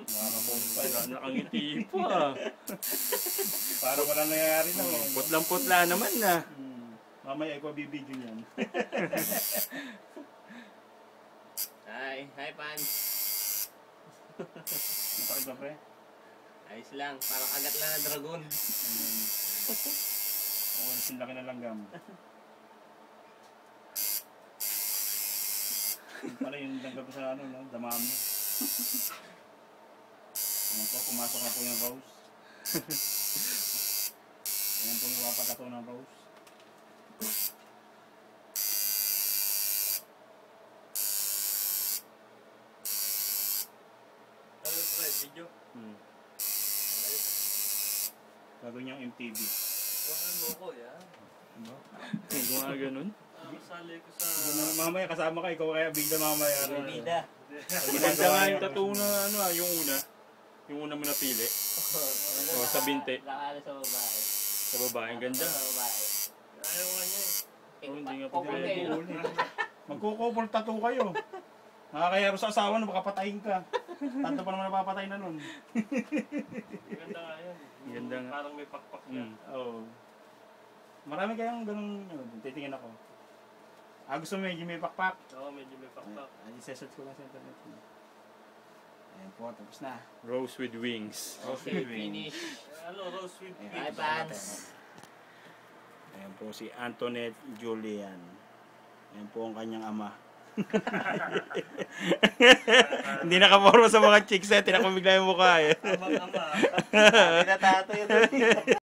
Nakakapost pa. Nakangiti pa. Parang wala nangyayari na. Putlang-putla naman na. Mamaya ikaw bibidyo niyan. Hi, Pan. Masakit ba, pre? Ayos lang, parang agat lang na dragon. Oo, sinlaki na langgam. Yung pala yung langgam ko sa ano, no? Damahan mo. Ayan po, pumasok na po yung rose. Ayan po yung wapakato ng rose. Ano ba, video? Gagawin niyang MTV. Kuhaan mo ko, yan. Ano? Kung nga ganun. Masali ko sa... Mamaya kasama ka, ikaw kaya bigla mamaya. Bida. Maganda nga yung tattoo na ano yung una. Yung una mo napili. O, sa binte. Nakala sa babae. Sa babae, ang ganda. Sa babae. Ayaw nga niya eh. Oh, hindi nga Pokol pwede. kayo. Magkukupol tattoo kayo. Nakakayaro sa asawa na baka patayin ka. Tanto pa naman napapatay na nun. Ganda nga yan. Ganda nga. Parang may pakpak niya. Oo. Marami kayong ganun, titingin ako. Gusto mo medyo may pakpak? Oo, medyo may pakpak. I-search ko lang sa internet. Ayan po, tapos na. Rose with wings. Okay, finish. Ano, rose with Ayan, hi, Pans. Ayan po si Antoinette Julian. Ayan po ang kanyang ama. Hindi nakaporma sa mga chicks eh. Tinakong bigla yung mukha eh. Ama. Pinatato yun.